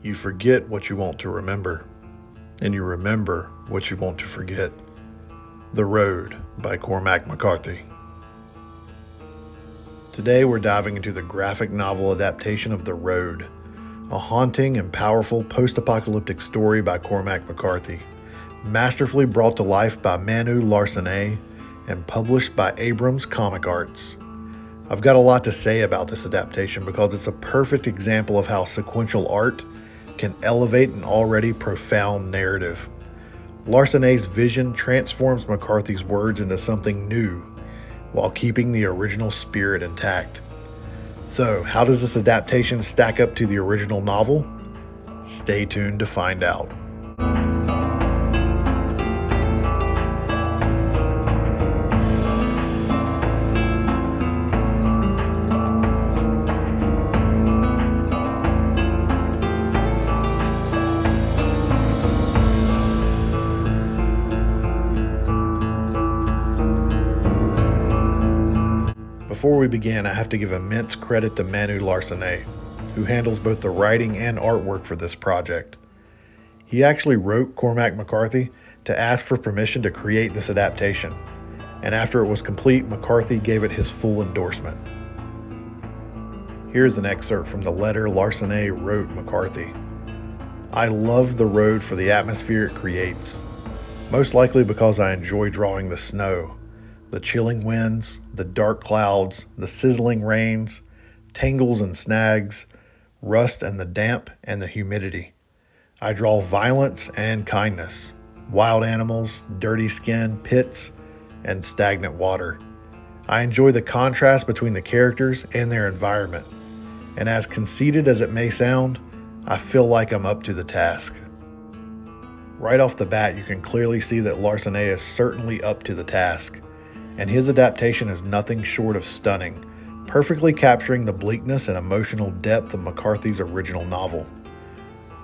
You forget what you want to remember, and you remember what you want to forget. The Road by Cormac McCarthy. Today we're diving into the graphic novel adaptation of The Road, a haunting and powerful post-apocalyptic story by Cormac McCarthy, masterfully brought to life by Manu Larcenet and published by Abrams Comic Arts. I've got a lot to say about this adaptation because it's a perfect example of how sequential art can elevate an already profound narrative. Larcenet's vision transforms McCarthy's words into something new while keeping the original spirit intact. So, how does this adaptation stack up to the original novel? Stay tuned to find out. Before we begin, I have to give immense credit to Manu Larcenet, who handles both the writing and artwork for this project. He actually wrote Cormac McCarthy to ask for permission to create this adaptation, and after it was complete, McCarthy gave it his full endorsement. Here's an excerpt from the letter Larcenet wrote McCarthy. I love The Road for the atmosphere it creates, most likely because I enjoy drawing the snow. The chilling winds, the dark clouds, the sizzling rains, tangles and snags, rust and the damp and the humidity. I draw violence and kindness, wild animals, dirty skin, pits, and stagnant water. I enjoy the contrast between the characters and their environment, and as conceited as it may sound, I feel like I'm up to the task. Right off the bat, you can clearly see that Larcenet is certainly up to the task, and his adaptation is nothing short of stunning, perfectly capturing the bleakness and emotional depth of McCarthy's original novel.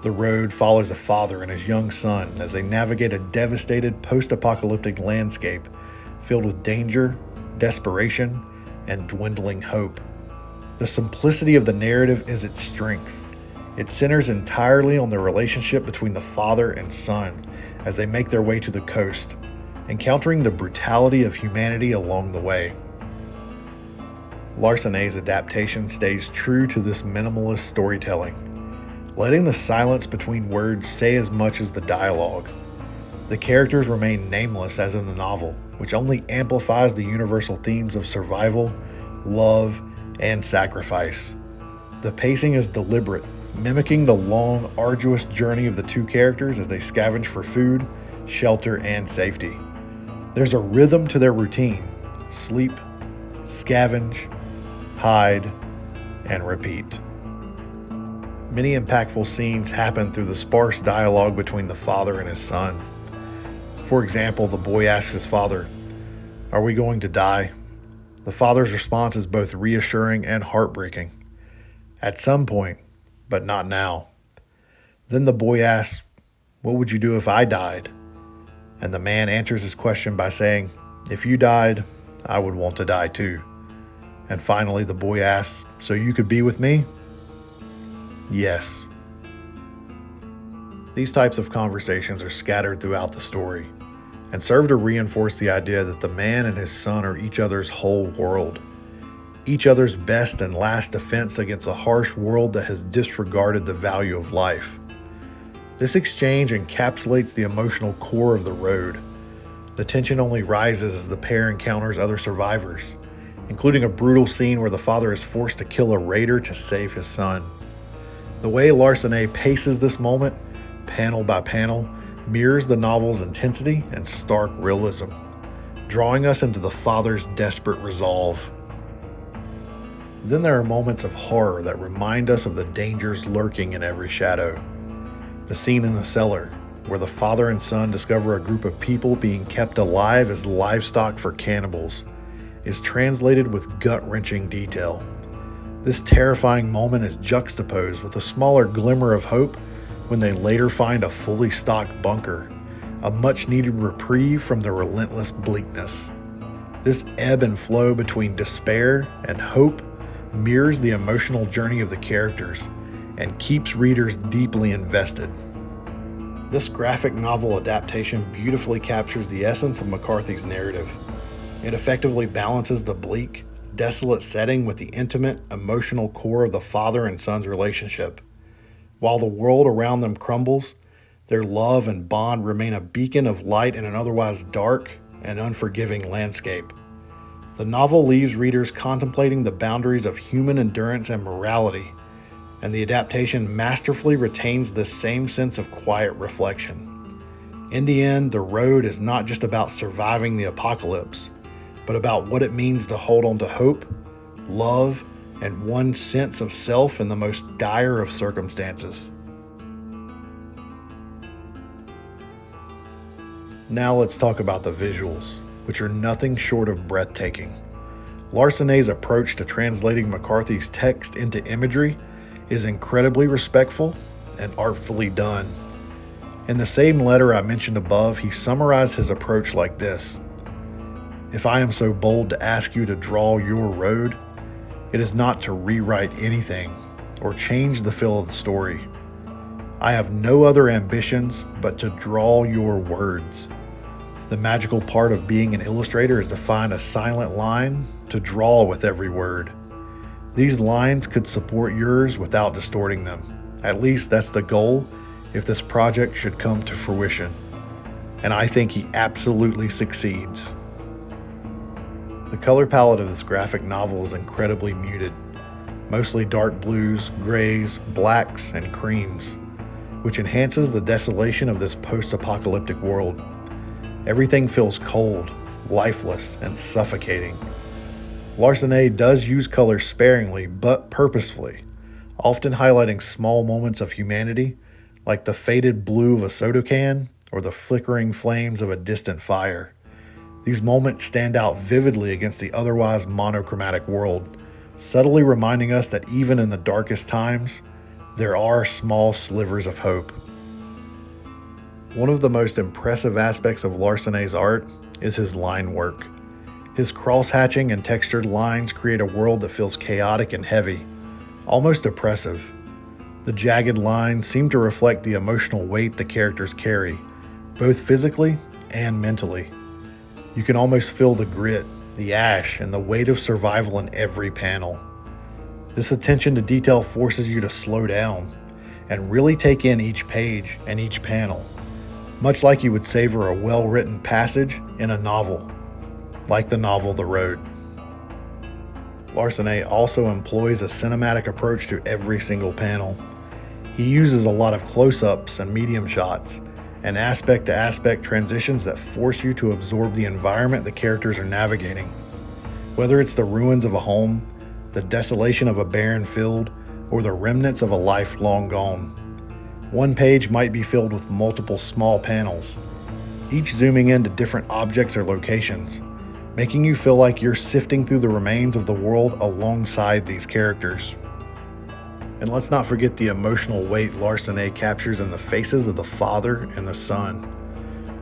The Road follows a father and his young son as they navigate a devastated post-apocalyptic landscape filled with danger, desperation, and dwindling hope. The simplicity of the narrative is its strength. It centers entirely on the relationship between the father and son as they make their way to the coast, encountering the brutality of humanity along the way. Larcenet's adaptation stays true to this minimalist storytelling, letting the silence between words say as much as the dialogue. The characters remain nameless as in the novel, which only amplifies the universal themes of survival, love, and sacrifice. The pacing is deliberate, mimicking the long, arduous journey of the two characters as they scavenge for food, shelter, and safety. There's a rhythm to their routine: sleep, scavenge, hide, and repeat. Many impactful scenes happen through the sparse dialogue between the father and his son. For example, the boy asks his father, "Are we going to die?" The father's response is both reassuring and heartbreaking. "At some point, but not now." Then the boy asks, "What would you do if I died?" And the man answers his question by saying, "If you died, I would want to die too." And finally, the boy asks, "So you could be with me?" "Yes." These types of conversations are scattered throughout the story and serve to reinforce the idea that the man and his son are each other's whole world, each other's best and last defense against a harsh world that has disregarded the value of life. This exchange encapsulates the emotional core of The Road. The tension only rises as the pair encounters other survivors, including a brutal scene where the father is forced to kill a raider to save his son. The way Larcenet paces this moment, panel by panel, mirrors the novel's intensity and stark realism, drawing us into the father's desperate resolve. Then there are moments of horror that remind us of the dangers lurking in every shadow. The scene in the cellar, where the father and son discover a group of people being kept alive as livestock for cannibals, is translated with gut-wrenching detail. This terrifying moment is juxtaposed with a smaller glimmer of hope when they later find a fully stocked bunker, a much-needed reprieve from the relentless bleakness. This ebb and flow between despair and hope mirrors the emotional journey of the characters, and keeps readers deeply invested. This graphic novel adaptation beautifully captures the essence of McCarthy's narrative. It effectively balances the bleak, desolate setting with the intimate, emotional core of the father and son's relationship. While the world around them crumbles, their love and bond remain a beacon of light in an otherwise dark and unforgiving landscape. The novel leaves readers contemplating the boundaries of human endurance and morality, and the adaptation masterfully retains this same sense of quiet reflection. In the end, The Road is not just about surviving the apocalypse, but about what it means to hold on to hope, love, and one's sense of self in the most dire of circumstances. Now let's talk about the visuals, which are nothing short of breathtaking. Larcenet's approach to translating McCarthy's text into imagery is incredibly respectful and artfully done. In the same letter I mentioned above, he summarized his approach like this: "If I am so bold to ask you to draw your road, it is not to rewrite anything or change the feel of the story. I have no other ambitions but to draw your words. The magical part of being an illustrator is to find a silent line to draw with every word. These lines could support yours without distorting them. At least that's the goal if this project should come to fruition. And I think he absolutely succeeds." The color palette of this graphic novel is incredibly muted, mostly dark blues, grays, blacks, and creams, which enhances the desolation of this post-apocalyptic world. Everything feels cold, lifeless, and suffocating. Larcenet does use color sparingly but purposefully, often highlighting small moments of humanity, like the faded blue of a soda can or the flickering flames of a distant fire. These moments stand out vividly against the otherwise monochromatic world, subtly reminding us that even in the darkest times, there are small slivers of hope. One of the most impressive aspects of Larcenet's art is his line work. His cross-hatching and textured lines create a world that feels chaotic and heavy, almost oppressive. The jagged lines seem to reflect the emotional weight the characters carry, both physically and mentally. You can almost feel the grit, the ash, and the weight of survival in every panel. This attention to detail forces you to slow down and really take in each page and each panel, much like you would savor a well-written passage in a novel, like the novel The Road. Larcenet also employs a cinematic approach to every single panel. He uses a lot of close-ups and medium shots, and aspect-to-aspect transitions that force you to absorb the environment the characters are navigating. Whether it's the ruins of a home, the desolation of a barren field, or the remnants of a life long gone. One page might be filled with multiple small panels, each zooming into different objects or locations, making you feel like you're sifting through the remains of the world alongside these characters. And let's not forget the emotional weight Larcenet captures in the faces of the father and the son.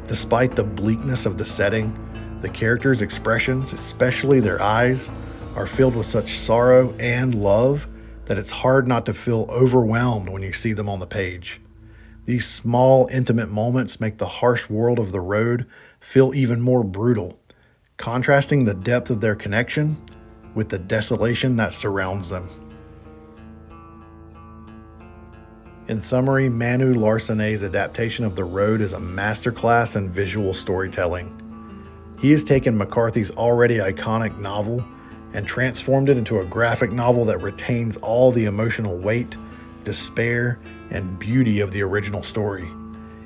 Despite the bleakness of the setting, the characters' expressions, especially their eyes, are filled with such sorrow and love that it's hard not to feel overwhelmed when you see them on the page. These small, intimate moments make the harsh world of The Road feel even more brutal, contrasting the depth of their connection with the desolation that surrounds them. In summary, Manu Larcenet's adaptation of The Road is a masterclass in visual storytelling. He has taken McCarthy's already iconic novel and transformed it into a graphic novel that retains all the emotional weight, despair, and beauty of the original story.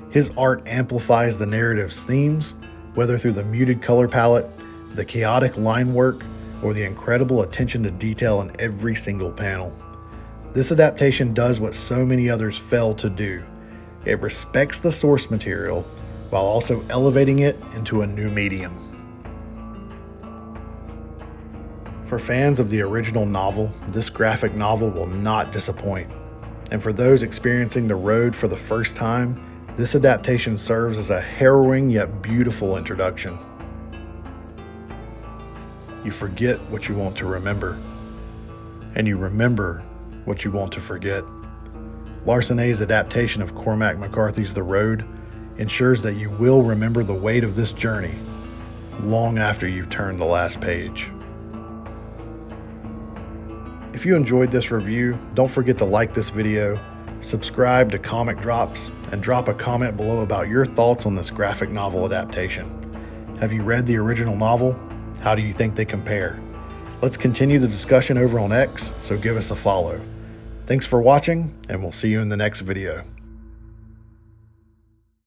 His art amplifies the narrative's themes, whether through the muted color palette, the chaotic line work, or the incredible attention to detail in every single panel. This adaptation does what so many others fail to do. It respects the source material while also elevating it into a new medium. For fans of the original novel, this graphic novel will not disappoint. And for those experiencing The Road for the first time, this adaptation serves as a harrowing yet beautiful introduction. You forget what you want to remember, and you remember what you want to forget. Larcenet's adaptation of Cormac McCarthy's The Road ensures that you will remember the weight of this journey long after you've turned the last page. If you enjoyed this review, don't forget to like this video, subscribe to Comic Drops, and drop a comment below about your thoughts on this graphic novel adaptation. Have you read the original novel? How do you think they compare? Let's continue the discussion over on X, so give us a follow. Thanks for watching, and we'll see you in the next video.